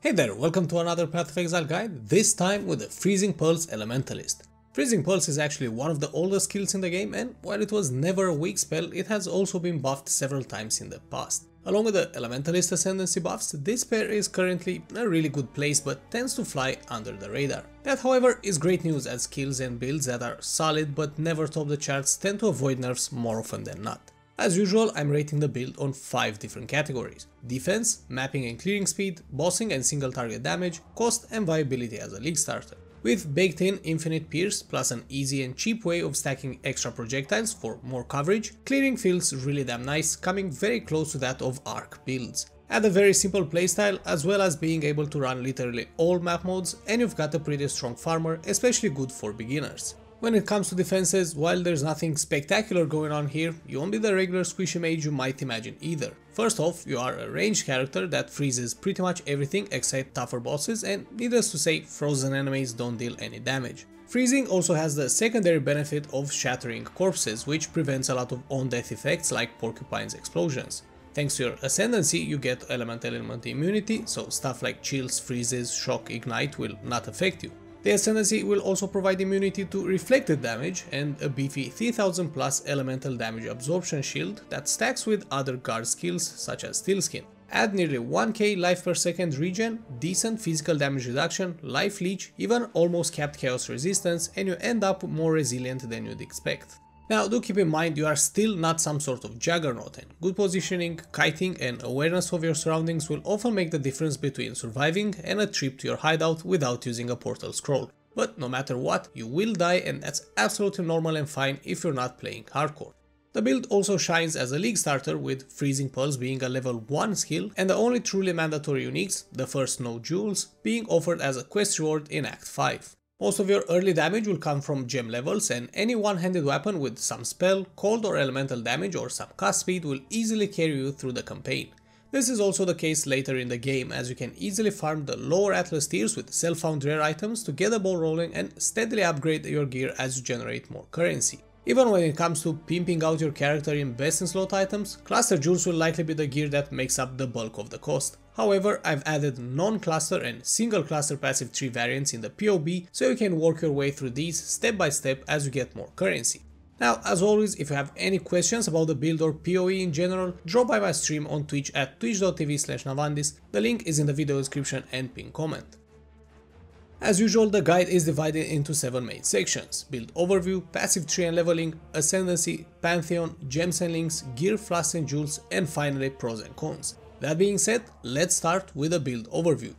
Hey there, welcome to another Path of Exile guide, this time with the Freezing Pulse Elementalist. Freezing Pulse is actually one of the oldest skills in the game, and while it was never a weak spell, it has also been buffed several times in the past. Along with the Elementalist Ascendancy buffs, this pair is currently in a really good place but tends to fly under the radar. That however is great news, as skills and builds that are solid but never top the charts tend to avoid nerfs more often than not. As usual, I'm rating the build on 5 different categories: defense, mapping and clearing speed, bossing and single target damage, cost and viability as a league starter. With baked in infinite pierce plus an easy and cheap way of stacking extra projectiles for more coverage, clearing feels really damn nice, coming very close to that of arc builds. Add a very simple playstyle as well as being able to run literally all map modes, and you've got a pretty strong farmer, especially good for beginners. When it comes to defenses, while there's nothing spectacular going on here, you won't be the regular squishy mage you might imagine either. First off, you are a ranged character that freezes pretty much everything except tougher bosses, and needless to say, frozen enemies don't deal any damage. Freezing also has the secondary benefit of shattering corpses, which prevents a lot of on-death effects like Porcupine's explosions. Thanks to your Ascendancy, you get elemental element immunity, so stuff like chills, freezes, shock, ignite will not affect you. The Ascendancy will also provide immunity to reflected damage and a beefy 3000 plus elemental damage absorption shield that stacks with other guard skills such as Steel Skin. Add nearly 1k life per second regen, decent physical damage reduction, life leech, even almost capped chaos resistance, and you end up more resilient than you'd expect. Now do keep in mind you are still not some sort of juggernaut, and good positioning, kiting and awareness of your surroundings will often make the difference between surviving and a trip to your hideout without using a portal scroll. But no matter what, you will die, and that's absolutely normal and fine if you're not playing hardcore. The build also shines as a league starter, with Freezing Pulse being a level 1 skill and the only truly mandatory uniques, the first no jewels, being offered as a quest reward in Act 5. Most of your early damage will come from gem levels, and any one-handed weapon with some spell, cold or elemental damage or some cast speed will easily carry you through the campaign. This is also the case later in the game, as you can easily farm the lower Atlas tiers with self-found rare items to get the ball rolling and steadily upgrade your gear as you generate more currency. Even when it comes to pimping out your character in best in slot items, cluster jewels will likely be the gear that makes up the bulk of the cost. However, I've added non-cluster and single cluster passive tree variants in the POB, so you can work your way through these step by step as you get more currency. Now, as always, if you have any questions about the build or PoE in general, drop by my stream on Twitch at twitch.tv/navandis, the link is in the video description and pinned comment. As usual, the guide is divided into 7 main sections: build overview, passive tree and leveling, Ascendancy, Pantheon, gems and links, gear, flasks and jewels, and finally pros and cons. That being said, let's start with a build overview.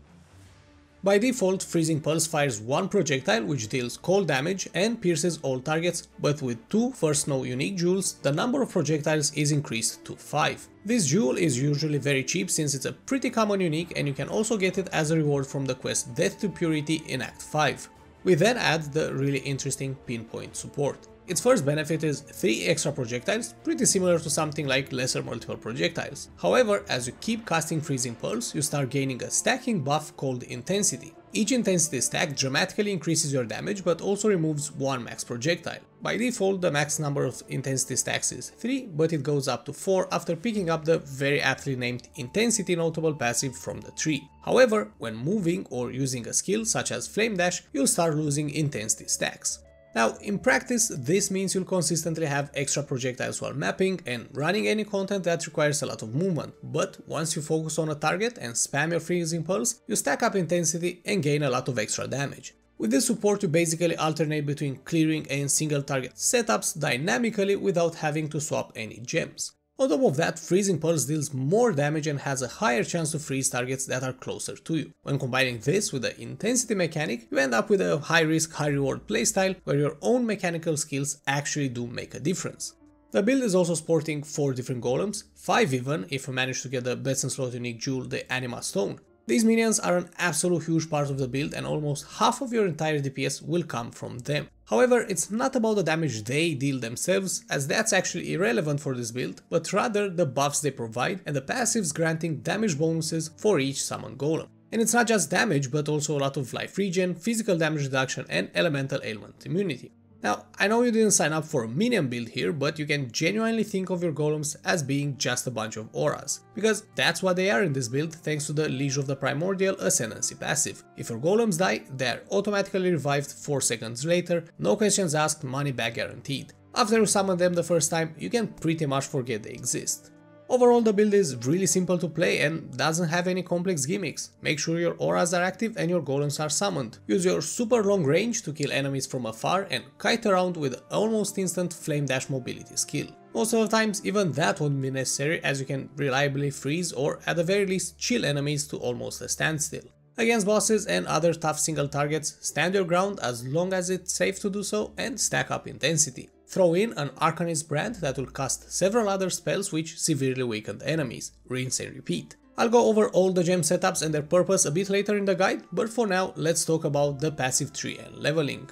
By default, Freezing Pulse fires one projectile which deals cold damage and pierces all targets, but with 2 first no unique jewels, the number of projectiles is increased to 5. This jewel is usually very cheap since it's a pretty common unique, and you can also get it as a reward from the quest Death to Purity in Act 5. We then add the really interesting pinpoint support. Its first benefit is 3 extra projectiles, pretty similar to something like lesser multiple projectiles. However, as you keep casting Freezing Pulse, you start gaining a stacking buff called Intensity. Each intensity stack dramatically increases your damage but also removes 1 max projectile. By default, the max number of intensity stacks is 3, but it goes up to 4 after picking up the very aptly named Intensity notable passive from the tree. However, when moving or using a skill such as Flame Dash, you'll start losing intensity stacks. Now, in practice, this means you'll consistently have extra projectiles while mapping and running any content that requires a lot of movement, but once you focus on a target and spam your Freezing Pulse, you stack up intensity and gain a lot of extra damage. With this support, you basically alternate between clearing and single target setups dynamically without having to swap any gems. On top of that, Freezing Pulse deals more damage and has a higher chance to freeze targets that are closer to you. When combining this with the intensity mechanic, you end up with a high risk, high reward playstyle where your own mechanical skills actually do make a difference. The build is also sporting 4 different golems, 5 even if you manage to get the best in slot unique jewel, the Anima Stone. These minions are an absolute huge part of the build, and almost half of your entire DPS will come from them. However, it's not about the damage they deal themselves, as that's actually irrelevant for this build, but rather the buffs they provide and the passives granting damage bonuses for each summoned golem. And it's not just damage, but also a lot of life regen, physical damage reduction and elemental ailment immunity. Now, I know you didn't sign up for a minion build here, but you can genuinely think of your golems as being just a bunch of auras, because that's what they are in this build thanks to the Liege of the Primordial Ascendancy passive. If your golems die, they are automatically revived 4 seconds later, no questions asked, money back guaranteed. After you summon them the first time, you can pretty much forget they exist. Overall, the build is really simple to play and doesn't have any complex gimmicks. Make sure your auras are active and your golems are summoned. Use your super long range to kill enemies from afar and kite around with almost instant flame dash mobility skill. Most of the times even that won't be necessary, as you can reliably freeze or at the very least chill enemies to almost a standstill. Against bosses and other tough single targets, stand your ground as long as it's safe to do so and stack up intensity. Throw in an Arcanist brand that will cast several other spells which severely weaken the enemies. Rinse and repeat. I'll go over all the gem setups and their purpose a bit later in the guide, but for now let's talk about the passive tree and leveling.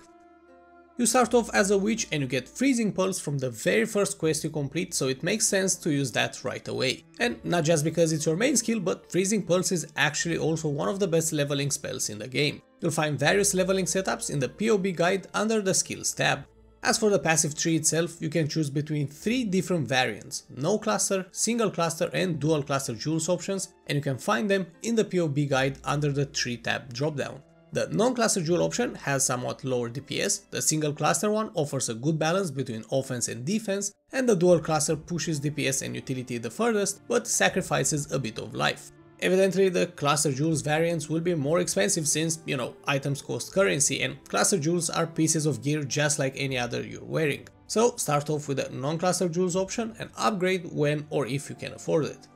You start off as a witch and you get Freezing Pulse from the very first quest you complete, so it makes sense to use that right away. And not just because it's your main skill, but Freezing Pulse is actually also one of the best leveling spells in the game. You'll find various leveling setups in the POB guide under the skills tab. As for the passive tree itself, you can choose between 3 different variants: no cluster, single cluster and dual cluster jewels options, and you can find them in the POB guide under the tree tab dropdown. The non-cluster jewel option has somewhat lower DPS, the single cluster one offers a good balance between offense and defense, and the dual cluster pushes DPS and utility the furthest, but sacrifices a bit of life. Evidently, the cluster jewels variants will be more expensive since, items cost currency, and cluster jewels are pieces of gear just like any other you're wearing. So start off with the non-cluster jewels option and upgrade when or if you can afford it.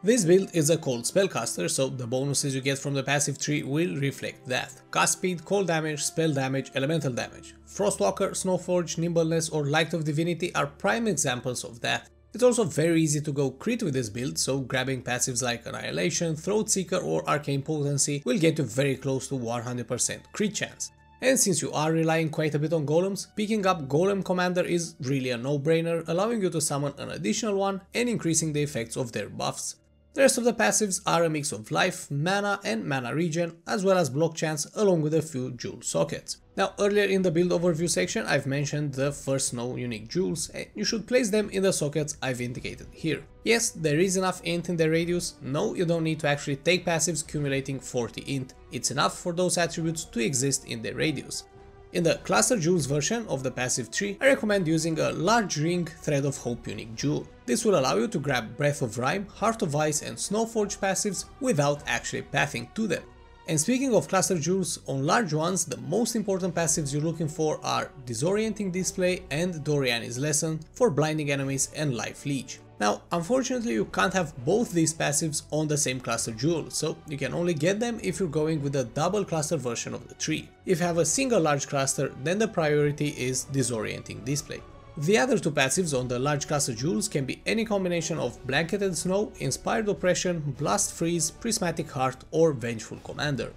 This build is a cold spellcaster, so the bonuses you get from the passive tree will reflect that. Cast speed, cold damage, spell damage, elemental damage. Frostwalker, Snowforge, Nimbleness or Light of Divinity are prime examples of that. It's also very easy to go crit with this build, so grabbing passives like Annihilation, Throat Seeker or Arcane Potency will get you very close to 100% crit chance. And since you are relying quite a bit on golems, picking up Golem Commander is really a no-brainer, allowing you to summon an additional one and increasing the effects of their buffs. The rest of the passives are a mix of life, mana and mana regen, as well as block chance along with a few jewel sockets. Now, earlier in the build overview section I've mentioned the first no unique jewels, and you should place them in the sockets I've indicated here. Yes, there is enough int in the radius. No, you don't need to actually take passives accumulating 40 int, it's enough for those attributes to exist in the radius. In the Cluster Jewels version of the passive tree, I recommend using a large ring Thread of Hope unique jewel. This will allow you to grab Breath of Rime, Heart of Ice and Snowforge passives without actually pathing to them. And speaking of cluster jewels, on large ones, the most important passives you're looking for are Disorienting Display and Doriani's Lesson for blinding enemies and Life Leech. Now, unfortunately you can't have both these passives on the same cluster jewel, so you can only get them if you're going with a double cluster version of the tree. If you have a single large cluster, then the priority is Disorienting Display. The other two passives on the large cluster jewels can be any combination of Blanketed Snow, Inspired Oppression, Blast Freeze, Prismatic Heart or Vengeful Commander.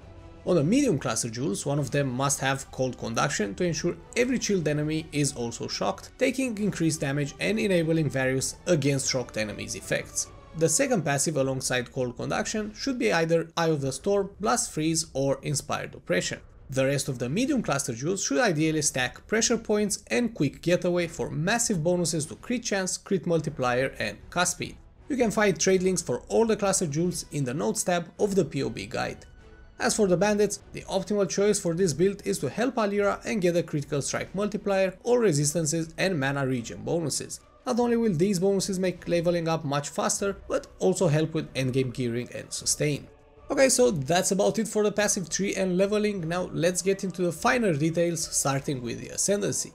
On the medium cluster jewels, one of them must have Cold Conduction to ensure every chilled enemy is also shocked, taking increased damage and enabling various against shocked enemies effects. The second passive alongside Cold Conduction should be either Eye of the Storm, Blast Freeze or Inspired Oppression. The rest of the medium cluster jewels should ideally stack Pressure Points and Quick Getaway for massive bonuses to Crit Chance, Crit Multiplier and Cast Speed. You can find trade links for all the cluster jewels in the notes tab of the POB guide. As for the bandits, the optimal choice for this build is to help Alira and get a critical strike multiplier, all resistances and mana regen bonuses. Not only will these bonuses make leveling up much faster, but also help with endgame gearing and sustain. Okay, so that's about it for the passive tree and leveling. Now let's get into the finer details, starting with the Ascendancy.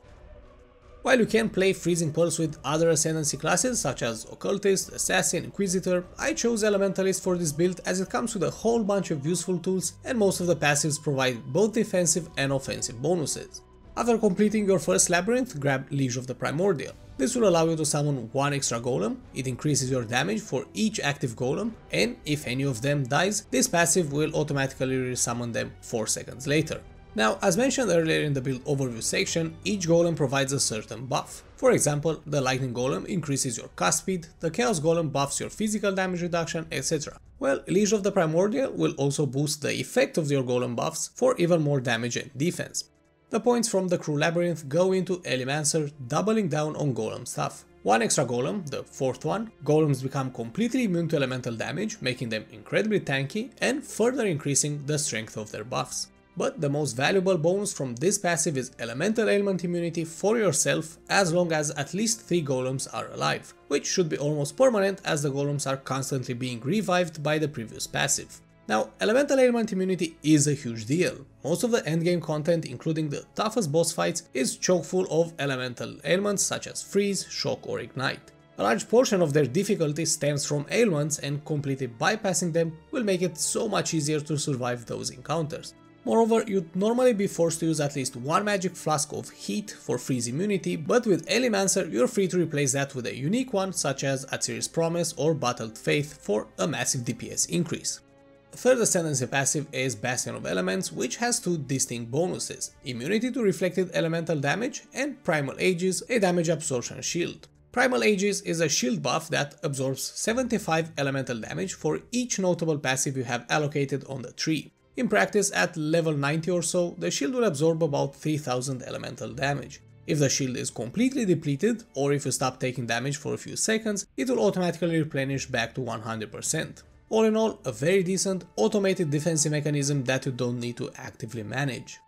While you can play Freezing Pulse with other Ascendancy classes such as Occultist, Assassin, Inquisitor, I chose Elementalist for this build as it comes with a whole bunch of useful tools and most of the passives provide both defensive and offensive bonuses. After completing your first labyrinth, grab Liege of the Primordial. This will allow you to summon one extra golem, it increases your damage for each active golem, and if any of them dies, this passive will automatically resummon them 4 seconds later. Now, as mentioned earlier in the build overview section, each golem provides a certain buff. For example, the Lightning Golem increases your cast speed, the Chaos Golem buffs your physical damage reduction, etc. Well, Liege of the Primordial will also boost the effect of your golem buffs for even more damage and defense. The points from the Crew Labyrinth go into Elemancer, doubling down on golem stuff. One extra golem, the fourth one, golems become completely immune to elemental damage, making them incredibly tanky and further increasing the strength of their buffs. But the most valuable bonus from this passive is elemental ailment immunity for yourself as long as at least 3 golems are alive, which should be almost permanent as the golems are constantly being revived by the previous passive. Now, elemental ailment immunity is a huge deal. Most of the endgame content, including the toughest boss fights, is chock full of elemental ailments such as freeze, shock or ignite. A large portion of their difficulty stems from ailments, and completely bypassing them will make it so much easier to survive those encounters. Moreover, you'd normally be forced to use at least one magic flask of heat for freeze immunity, but with Elemancer you're free to replace that with a unique one such as Atziri's Promise or Battled Faith for a massive DPS increase. Third Ascendancy passive is Bastion of Elements, which has 2 distinct bonuses: immunity to reflected elemental damage and Primal Aegis, a damage absorption shield. Primal Aegis is a shield buff that absorbs 75 elemental damage for each notable passive you have allocated on the tree. In practice, at level 90 or so, the shield will absorb about 3000 elemental damage. If the shield is completely depleted, or if you stop taking damage for a few seconds, it will automatically replenish back to 100%. All in all, a very decent automated defensive mechanism that you don't need to actively manage.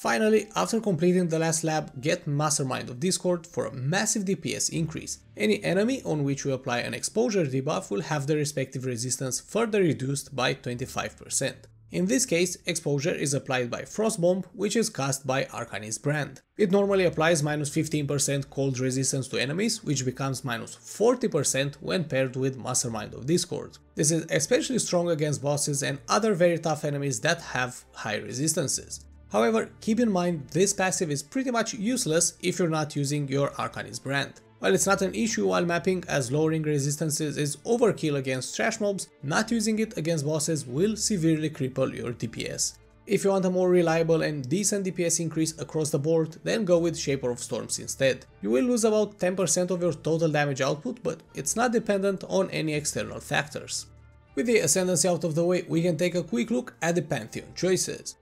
Finally, after completing the last lab, get Mastermind of Discord for a massive DPS increase. Any enemy on which you apply an exposure debuff will have their respective resistance further reduced by 25%. In this case, exposure is applied by Frostbomb, which is cast by Arcanist Brand. It normally applies -15% cold resistance to enemies, which becomes -40% when paired with Mastermind of Discord. This is especially strong against bosses and other very tough enemies that have high resistances. However, keep in mind this passive is pretty much useless if you're not using your Arcanist Brand. While it's not an issue while mapping, as lowering resistances is overkill against trash mobs, not using it against bosses will severely cripple your DPS. If you want a more reliable and decent DPS increase across the board, then go with Shaper of Storms instead. You will lose about 10% of your total damage output, but it's not dependent on any external factors. With the Ascendancy out of the way, we can take a quick look at the Pantheon choices.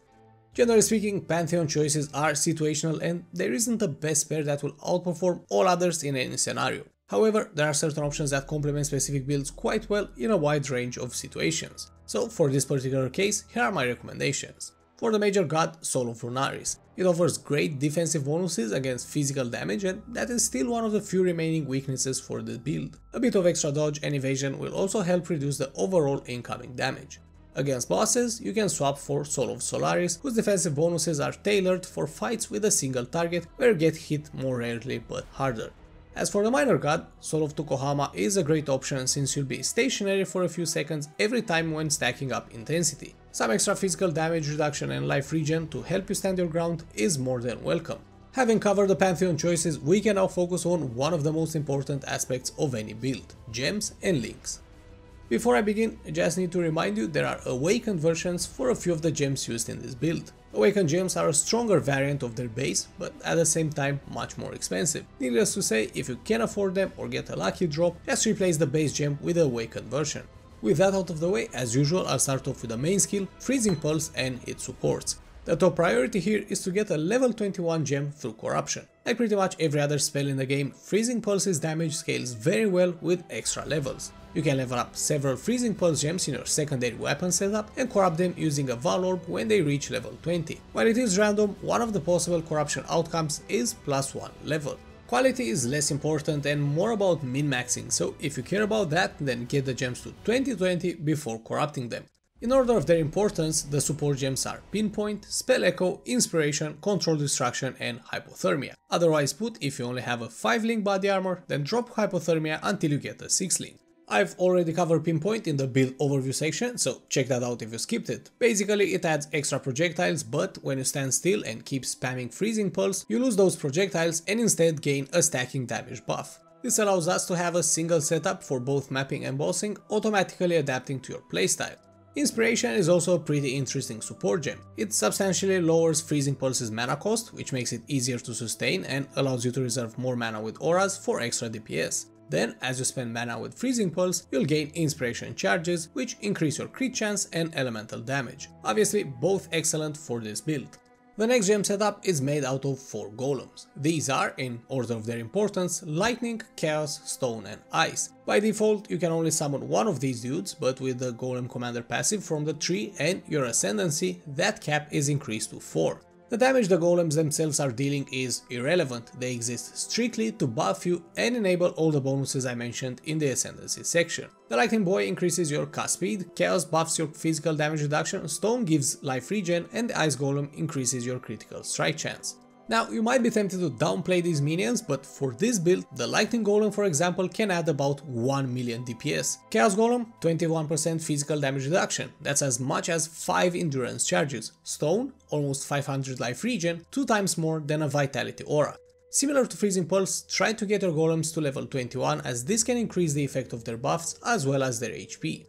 Generally speaking, Pantheon choices are situational and there isn't a best pair that will outperform all others in any scenario. However, there are certain options that complement specific builds quite well in a wide range of situations. So for this particular case, here are my recommendations. For the Major God, Soul of Lunaris. It offers great defensive bonuses against physical damage, and that is still one of the few remaining weaknesses for the build. A bit of extra dodge and evasion will also help reduce the overall incoming damage. Against bosses, you can swap for Soul of Solaris, whose defensive bonuses are tailored for fights with a single target where you get hit more rarely but harder. As for the Minor God, Soul of Tukohama is a great option since you'll be stationary for a few seconds every time when stacking up intensity. Some extra physical damage reduction and life regen to help you stand your ground is more than welcome. Having covered the Pantheon choices, we can now focus on one of the most important aspects of any build: gems and links. Before I begin, I just need to remind you there are awakened versions for a few of the gems used in this build. Awakened gems are a stronger variant of their base, but at the same time much more expensive. Needless to say, if you can afford them or get a lucky drop, just replace the base gem with the awakened version. With that out of the way, as usual, I'll start off with the main skill, Freezing Pulse and its supports. The top priority here is to get a level 21 gem through corruption. Like pretty much every other spell in the game, Freezing Pulse's damage scales very well with extra levels. You can level up several Freezing Pulse gems in your secondary weapon setup and corrupt them using a Val Orb when they reach level 20. While it is random, one of the possible corruption outcomes is +1 level. Quality is less important and more about min-maxing, so if you care about that, then get the gems to 2020 before corrupting them. In order of their importance, the support gems are Pinpoint, Spell Echo, Inspiration, Control Destruction and Hypothermia. Otherwise put, if you only have a 5 link body armor, then drop Hypothermia until you get a 6 link. I've already covered Pinpoint in the build overview section, so check that out if you skipped it. Basically, it adds extra projectiles, but when you stand still and keep spamming Freezing Pulse, you lose those projectiles and instead gain a stacking damage buff. This allows us to have a single setup for both mapping and bossing, automatically adapting to your playstyle. Inspiration is also a pretty interesting support gem. It substantially lowers Freezing Pulse's mana cost, which makes it easier to sustain and allows you to reserve more mana with auras for extra DPS. Then, as you spend mana with Freezing Pulse, you'll gain Inspiration charges, which increase your crit chance and elemental damage. Obviously, both excellent for this build. The next gem setup is made out of 4 golems. These are, in order of their importance, Lightning, Chaos, Stone and Ice. By default you can only summon one of these dudes, but with the Golem Commander passive from the tree and your Ascendancy, that cap is increased to 4. The damage the golems themselves are dealing is irrelevant, they exist strictly to buff you and enable all the bonuses I mentioned in the Ascendancy section. The Lightning Boy increases your cast speed, Chaos buffs your physical damage reduction, Stone gives life regen and the Ice Golem increases your critical strike chance. Now, you might be tempted to downplay these minions, but for this build, the Lightning Golem for example can add about 1 million DPS. Chaos Golem, 21% physical damage reduction, that's as much as 5 endurance charges. Stone, almost 500 life regen, 2 times more than a Vitality Aura. Similar to Freezing Pulse, try to get your golems to level 21 as this can increase the effect of their buffs as well as their HP.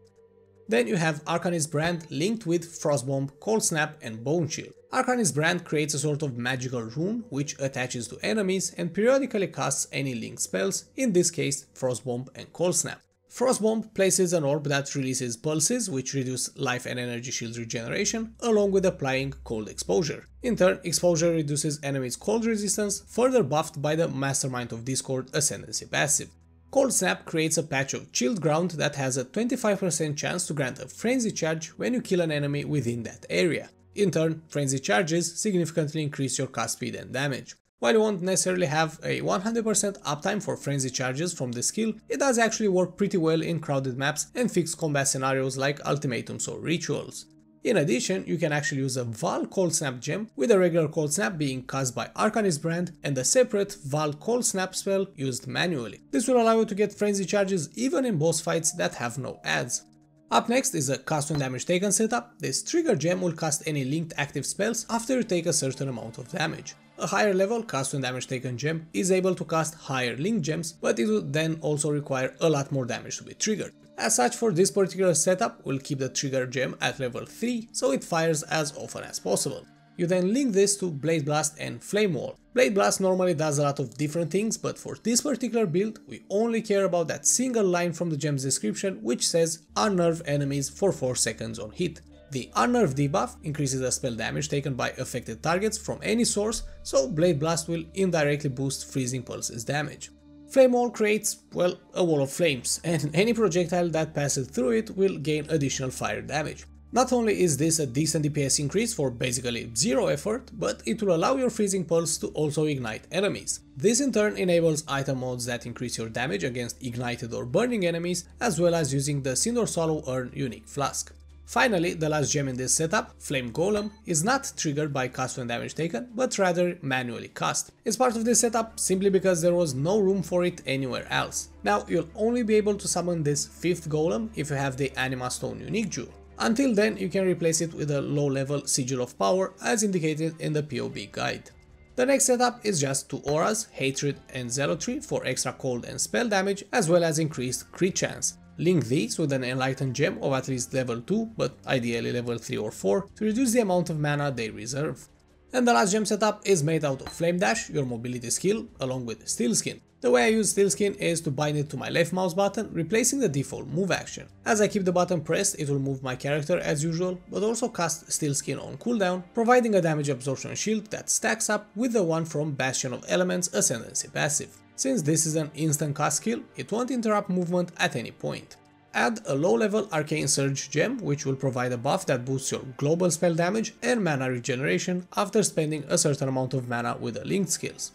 Then you have Arcanist Brand linked with Frostbomb, Cold Snap and Bone Chill. Arcanist Brand creates a sort of magical rune which attaches to enemies and periodically casts any linked spells, in this case Frostbomb and Cold Snap. Frostbomb places an orb that releases pulses which reduce life and energy shield regeneration, along with applying cold exposure. In turn, exposure reduces enemies' cold resistance, further buffed by the Mastermind of Discord Ascendancy passive. Cold Snap creates a patch of chilled ground that has a 25% chance to grant a frenzy charge when you kill an enemy within that area. In turn, frenzy charges significantly increase your cast speed and damage. While you won't necessarily have a 100% uptime for frenzy charges from the skill, it does actually work pretty well in crowded maps and fixed combat scenarios like ultimatums or rituals. In addition, you can actually use a Val Cold Snap gem, with a regular Cold Snap being cast by Arcanist Brand and a separate Val Cold Snap spell used manually. This will allow you to get frenzy charges even in boss fights that have no adds. Up next is a cast when damage taken setup. This trigger gem will cast any linked active spells after you take a certain amount of damage. A higher level cast when damage taken gem is able to cast higher linked gems, but it will then also require a lot more damage to be triggered. As such, for this particular setup, we'll keep the trigger gem at level 3 so it fires as often as possible. You then link this to Blade Blast and Flame Wall. Blade Blast normally does a lot of different things, but for this particular build, we only care about that single line from the gem's description which says unnerve enemies for 4 seconds on hit. The unnerve debuff increases the spell damage taken by affected targets from any source, so Blade Blast will indirectly boost Freezing Pulse's damage. Flame Wall creates, well, a wall of flames, and any projectile that passes through it will gain additional fire damage. Not only is this a decent DPS increase for basically zero effort, but it will allow your Freezing Pulse to also ignite enemies. This in turn enables item modes that increase your damage against ignited or burning enemies, as well as using the Cinder Swallow Urn unique flask. Finally, the last gem in this setup, Flame Golem, is not triggered by cast when damage taken, but rather manually cast. It's part of this setup simply because there was no room for it anywhere else. Now, you'll only be able to summon this 5th Golem if you have the Anima Stone unique jewel. Until then, you can replace it with a low-level Sigil of Power as indicated in the POB guide. The next setup is just 2 auras, Hatred and Zealotry for extra cold and spell damage, as well as increased crit chance. Link these with an Enlightened gem of at least level 2, but ideally level 3 or 4, to reduce the amount of mana they reserve. And the last gem setup is made out of Flame Dash, your mobility skill, along with Steel Skin. The way I use Steel Skin is to bind it to my left mouse button, replacing the default move action. As I keep the button pressed, it will move my character as usual, but also cast Steel Skin on cooldown, providing a damage absorption shield that stacks up with the one from Bastion of Elements Ascendancy passive. Since this is an instant cast skill, it won't interrupt movement at any point. Add a low-level Arcane Surge gem, which will provide a buff that boosts your global spell damage and mana regeneration after spending a certain amount of mana with the linked skills.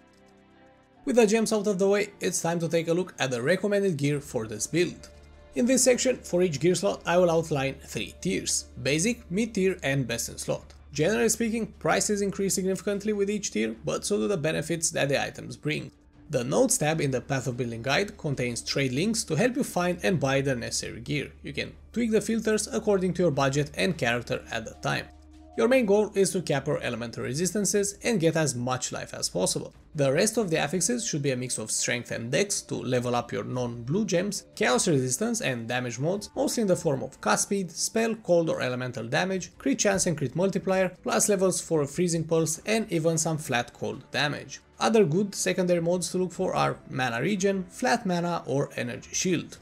With the gems out of the way, it's time to take a look at the recommended gear for this build. In this section, for each gear slot, I will outline 3 tiers: Basic, Mid-tier and Best in Slot. Generally speaking, prices increase significantly with each tier, but so do the benefits that the items bring. The Notes tab in the Path of Building guide contains trade links to help you find and buy the necessary gear. You can tweak the filters according to your budget and character at the time. Your main goal is to cap your elemental resistances and get as much life as possible. The rest of the affixes should be a mix of strength and dex to level up your non-blue gems, chaos resistance and damage modes, mostly in the form of cast speed, spell, cold or elemental damage, crit chance and crit multiplier, plus levels for freezing pulse and even some flat cold damage. Other good secondary modes to look for are mana regen, flat mana or energy shield.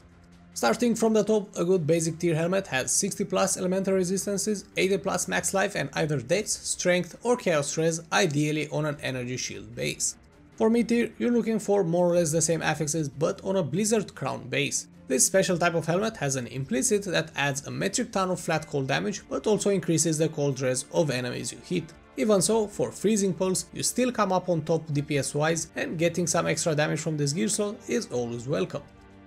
Starting from the top, a good basic tier helmet has 60 plus elemental resistances, 80 plus max life and either dex, strength or chaos res, ideally on an energy shield base. For mid tier, you're looking for more or less the same affixes but on a blizzard crown base. This special type of helmet has an implicit that adds a metric ton of flat cold damage but also increases the cold res of enemies you hit. Even so, for Freezing Pulse, you still come up on top DPS wise and getting some extra damage from this gear slot is always welcome.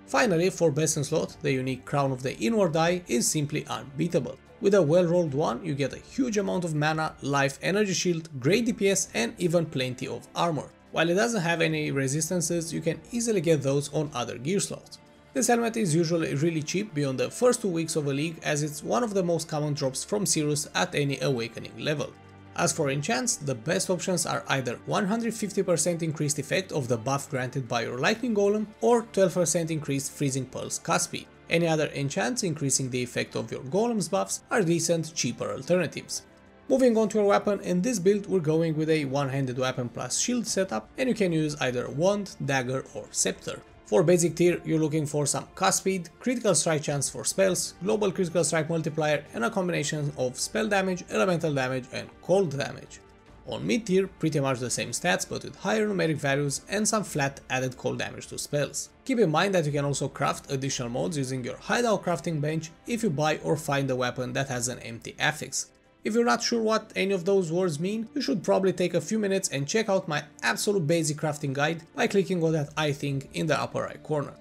Finally, for best in slot, the unique Crown of the Inward Eye is simply unbeatable. With a well rolled one, you get a huge amount of mana, life, energy shield, great DPS and even plenty of armor. While it doesn't have any resistances, you can easily get those on other gear slots. This helmet is usually really cheap beyond the first 2 weeks of a league, as it's one of the most common drops from Sirius at any awakening level. As for enchants, the best options are either 150% increased effect of the buff granted by your Lightning Golem or 12% increased Freezing Pulse cast speed. Any other enchants increasing the effect of your Golem's buffs are decent, cheaper alternatives. Moving on to your weapon, in this build we're going with a one-handed weapon plus shield setup, and you can use either wand, dagger or scepter. For basic tier, you're looking for some cast speed, critical strike chance for spells, global critical strike multiplier and a combination of spell damage, elemental damage and cold damage. On mid tier, pretty much the same stats but with higher numeric values and some flat added cold damage to spells. Keep in mind that you can also craft additional mods using your hideout crafting bench if you buy or find a weapon that has an empty affix. If you're not sure what any of those words mean, you should probably take a few minutes and check out my absolute basic crafting guide by clicking on that I thing in the upper right corner.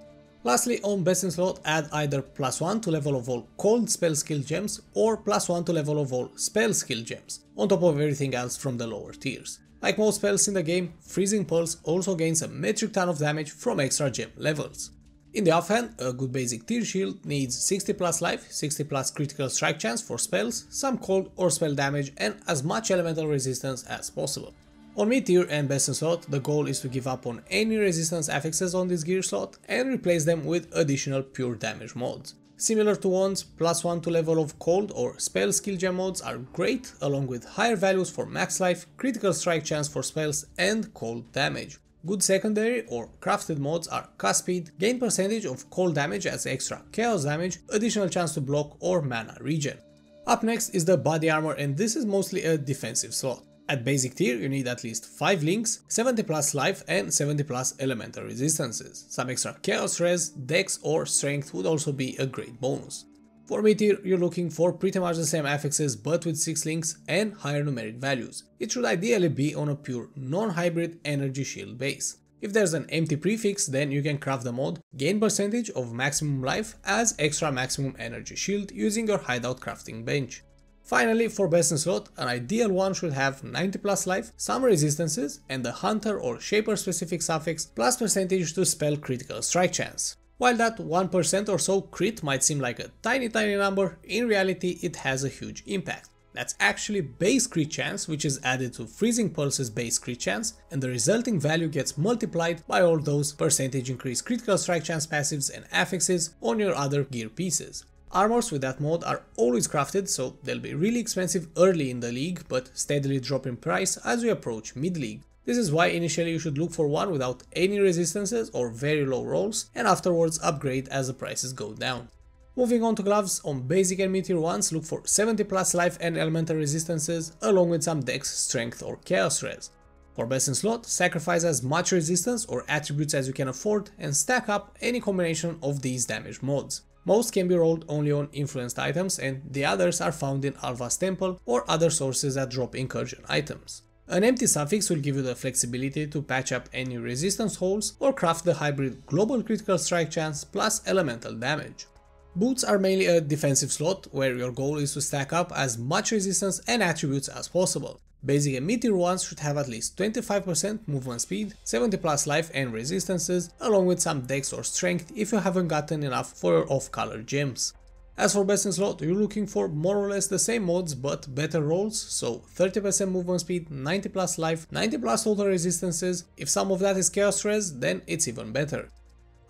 Lastly, on best in slot, add either +1 to level of all cold spell skill gems or +1 to level of all spell skill gems, on top of everything else from the lower tiers. Like most spells in the game, Freezing Pulse also gains a metric ton of damage from extra gem levels. In the offhand, a good basic tier shield needs 60 plus life, 60 plus critical strike chance for spells, some cold or spell damage and as much elemental resistance as possible. On mid tier and best in slot, the goal is to give up on any resistance affixes on this gear slot and replace them with additional pure damage mods. Similar to wands, +1 to level of cold or spell skill gem mods are great, along with higher values for max life, critical strike chance for spells and cold damage. Good secondary or crafted mods are cast speed, gain percentage of cold damage as extra chaos damage, additional chance to block or mana regen. Up next is the body armor, and this is mostly a defensive slot. At basic tier you need at least 5 links, 70 plus life and 70 plus elemental resistances. Some extra chaos res, dex or strength would also be a great bonus. For mid tier, you're looking for pretty much the same affixes but with 6 links and higher numeric values. It should ideally be on a pure non-hybrid energy shield base. If there's an empty prefix, then you can craft the mod gain percentage of maximum life as extra maximum energy shield using your hideout crafting bench. Finally, for best in slot, an ideal one should have 90 plus life, some resistances and the hunter or shaper specific suffix plus percentage to spell critical strike chance. While that 1% or so crit might seem like a tiny number, in reality it has a huge impact. That's actually base crit chance, which is added to Freezing Pulse's base crit chance, and the resulting value gets multiplied by all those percentage increased critical strike chance passives and affixes on your other gear pieces. Armors with that mod are always crafted, so they'll be really expensive early in the league, but steadily drop in price as we approach mid-league. This is why initially you should look for one without any resistances or very low rolls, and afterwards upgrade as the prices go down. Moving on to gloves, on basic and mid-tier ones look for 70 plus life and elemental resistances along with some dex, strength or chaos res. For best in slot, sacrifice as much resistance or attributes as you can afford and stack up any combination of these damage mods. Most can be rolled only on influenced items and the others are found in Alva's Temple or other sources that drop incursion items. An empty suffix will give you the flexibility to patch up any resistance holes or craft the hybrid global critical strike chance plus elemental damage. Boots are mainly a defensive slot where your goal is to stack up as much resistance and attributes as possible. Basic and mid-tier ones should have at least 25% movement speed, 70 plus life and resistances, along with some dex or strength if you haven't gotten enough for your off-color gems. As for best in slot, you're looking for more or less the same mods but better rolls, so 30% movement speed, 90 plus life, 90 plus total resistances. If some of that is chaos res, then it's even better.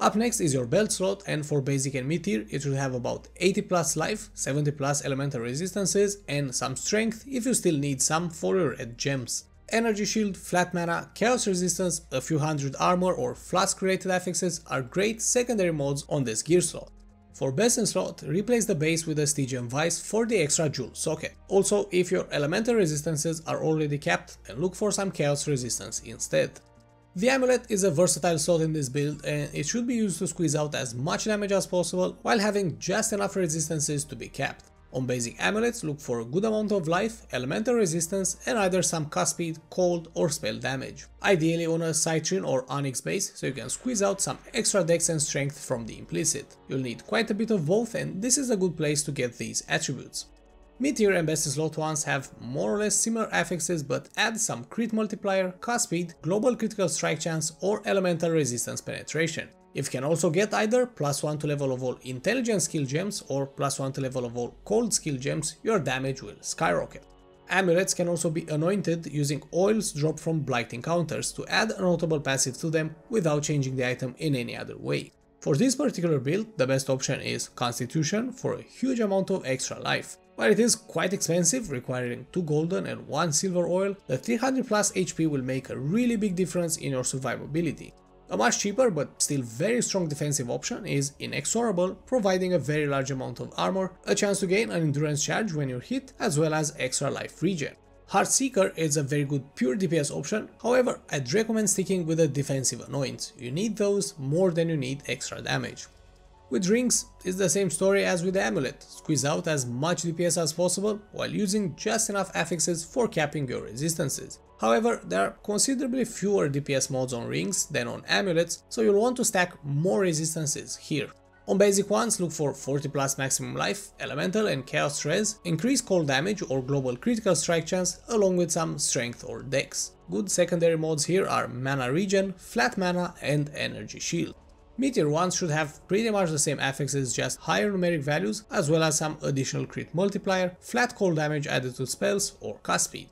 Up next is your belt slot, and for basic and mid tier it should have about 80 plus life, 70 plus elemental resistances and some strength if you still need some for your red gems. Energy shield, flat mana, chaos resistance, a few hundred armor or flask related affixes are great secondary mods on this gear slot. For best in slot, replace the base with a Stygian Vice for the extra jewel socket. Also, if your elemental resistances are already capped, then look for some chaos resistance instead. The Amulet is a versatile slot in this build and it should be used to squeeze out as much damage as possible while having just enough resistances to be capped. On basic amulets, look for a good amount of life, elemental resistance and either some cast speed, cold or spell damage. Ideally on a Citrin or Onyx base, so you can squeeze out some extra dex and strength from the implicit. You'll need quite a bit of both and this is a good place to get these attributes. Mid-tier and best in slot ones have more or less similar affixes but add some crit multiplier, cast speed, global critical strike chance or elemental resistance penetration. If you can also get either +1 to level of all intelligence skill gems or +1 to level of all cold skill gems, your damage will skyrocket. Amulets can also be anointed using oils dropped from blight encounters to add a notable passive to them without changing the item in any other way. For this particular build, the best option is Constitution for a huge amount of extra life. While it is quite expensive, requiring 2 golden and 1 silver oil, the 300 plus HP will make a really big difference in your survivability. A much cheaper but still very strong defensive option is Inexorable, providing a very large amount of armor, a chance to gain an endurance charge when you're hit, as well as extra life regen. Heartseeker is a very good pure DPS option, however I'd recommend sticking with a defensive annoyance. You need those more than you need extra damage. With rings, it's the same story as with the amulet, squeeze out as much DPS as possible while using just enough affixes for capping your resistances. However, there are considerably fewer DPS mods on rings than on amulets, so you'll want to stack more resistances here. On basic ones, look for 40 plus maximum life, elemental and chaos res, increased cold damage or global critical strike chance along with some strength or dex. Good secondary mods here are mana regen, flat mana and energy shield. Mid-tier ones should have pretty much the same affixes, just higher numeric values as well as some additional crit multiplier, flat cold damage added to spells or cast speed.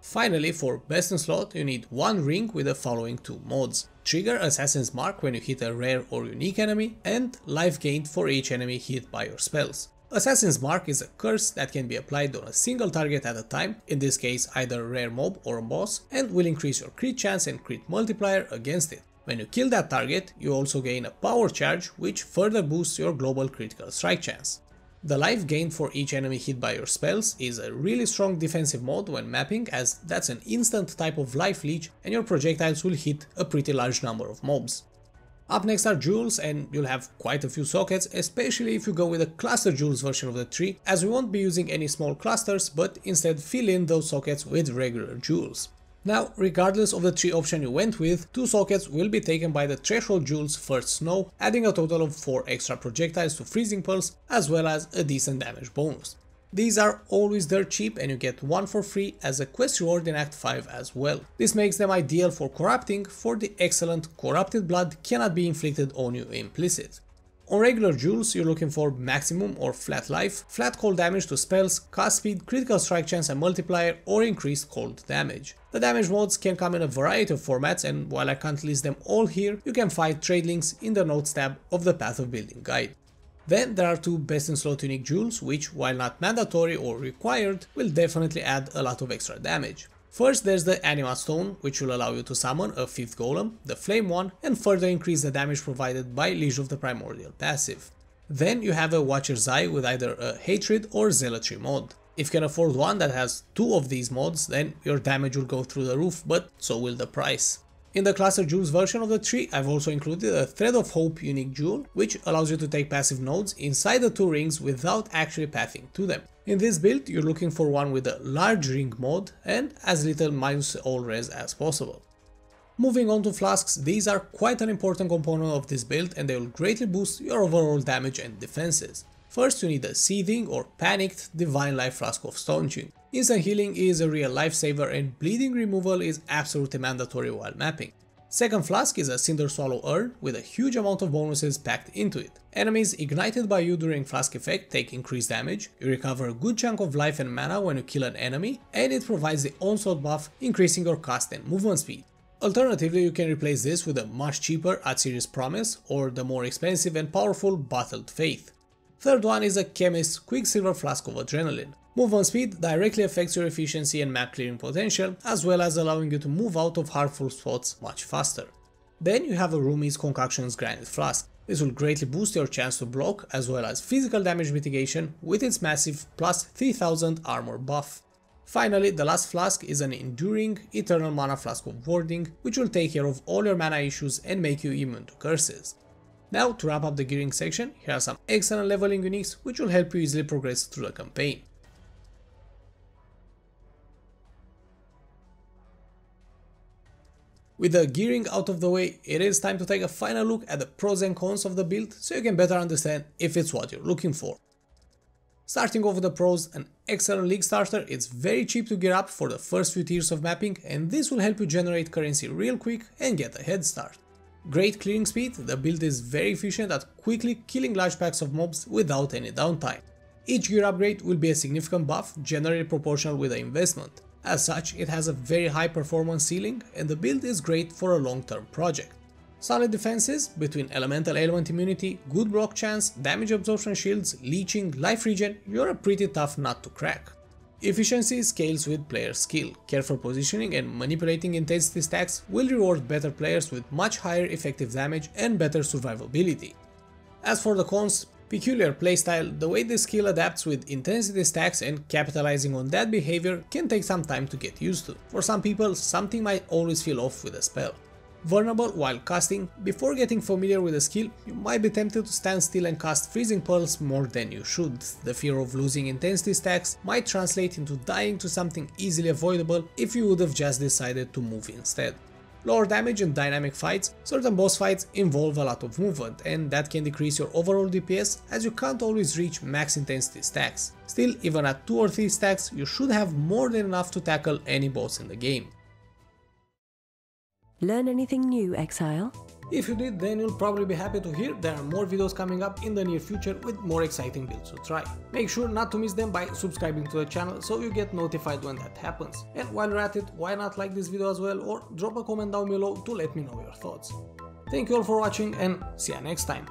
Finally, for best in slot, you need one ring with the following 2 mods. Trigger Assassin's Mark when you hit a rare or unique enemy, and life gained for each enemy hit by your spells. Assassin's Mark is a curse that can be applied on a single target at a time, in this case either a rare mob or a boss, and will increase your crit chance and crit multiplier against it. When you kill that target, you also gain a power charge which further boosts your global critical strike chance. The life gained for each enemy hit by your spells is a really strong defensive mod when mapping, as that's an instant type of life leech and your projectiles will hit a pretty large number of mobs. Up next are jewels, and you'll have quite a few sockets, especially if you go with a cluster jewels version of the tree, as we won't be using any small clusters but instead fill in those sockets with regular jewels. Now, regardless of the tree option you went with, 2 sockets will be taken by the threshold jewels First Snow, adding a total of 4 extra projectiles to Freezing Pulse as well as a decent damage bonus. These are always dirt cheap and you get 1 for free as a quest reward in Act 5 as well. This makes them ideal for corrupting for the excellent Corrupted Blood cannot be inflicted on you implicit. On regular jewels, you're looking for maximum or flat life, flat cold damage to spells, cast speed, critical strike chance and multiplier, or increased cold damage. The damage mods can come in a variety of formats, and while I can't list them all here, you can find trade links in the notes tab of the Path of Building guide. Then there are 2 best in slot unique jewels which, while not mandatory or required, will definitely add a lot of extra damage. First, there's the Anima Stone, which will allow you to summon a 5th golem, the Flame one, and further increase the damage provided by Liege of the Primordial passive. Then you have a Watcher's Eye with either a Hatred or Zealotry mod. If you can afford one that has 2 of these mods, then your damage will go through the roof, but so will the price. In the Cluster Jewels version of the tree, I've also included a Thread of Hope unique jewel, which allows you to take passive nodes inside the 2 rings without actually pathing to them. In this build, you're looking for one with a large ring mod and as little minus all res as possible. Moving on to Flasks, these are quite an important component of this build and they will greatly boost your overall damage and defenses. First, you need a Seething or Panicked Divine Life Flask of Staunching. Instant healing is a real lifesaver and bleeding removal is absolutely mandatory while mapping. Second flask is a Cinder Swallow Urn with a huge amount of bonuses packed into it. Enemies ignited by you during flask effect take increased damage, you recover a good chunk of life and mana when you kill an enemy, and it provides the onslaught buff, increasing your cast and movement speed. Alternatively, you can replace this with a much cheaper Atziri's Promise or the more expensive and powerful Bottled Faith. Third one is a Chemist's Quicksilver Flask of Adrenaline. Movement speed directly affects your efficiency and map clearing potential, as well as allowing you to move out of harmful spots much faster. Then you have a Rumi's Concoctions Granite Flask. This will greatly boost your chance to block as well as physical damage mitigation with its massive plus 3000 armor buff. Finally, the last flask is an enduring eternal mana flask of warding, which will take care of all your mana issues and make you immune to curses. Now, to wrap up the gearing section, here are some excellent leveling uniques which will help you easily progress through the campaign. With the gearing out of the way, it is time to take a final look at the pros and cons of the build so you can better understand if it's what you're looking for. Starting off with the pros, an excellent league starter, it's very cheap to gear up for the first few tiers of mapping, and this will help you generate currency real quick and get a head start. Great clearing speed, the build is very efficient at quickly killing large packs of mobs without any downtime. Each gear upgrade will be a significant buff, generally proportional with the investment. As such, it has a very high performance ceiling and the build is great for a long-term project. Solid defenses between elemental ailment immunity, good block chance, damage absorption shields, leeching, life regen, you're a pretty tough nut to crack. Efficiency scales with player skill. Careful positioning and manipulating intensity stacks will reward better players with much higher effective damage and better survivability. As for the cons, peculiar playstyle, the way this skill adapts with intensity stacks and capitalizing on that behavior can take some time to get used to. For some people, something might always feel off with a spell. Vulnerable while casting, before getting familiar with the skill, you might be tempted to stand still and cast Freezing Pulse more than you should. The fear of losing intensity stacks might translate into dying to something easily avoidable if you would have just decided to move instead. Lower damage and dynamic fights, certain boss fights involve a lot of movement and that can decrease your overall DPS as you can't always reach max intensity stacks. Still, even at 2 or 3 stacks, you should have more than enough to tackle any boss in the game. Learn anything new, Exile? If you did, then you'll probably be happy to hear there are more videos coming up in the near future with more exciting builds to try. Make sure not to miss them by subscribing to the channel so you get notified when that happens. And while you're at it, why not like this video as well or drop a comment down below to let me know your thoughts. Thank you all for watching and see you next time.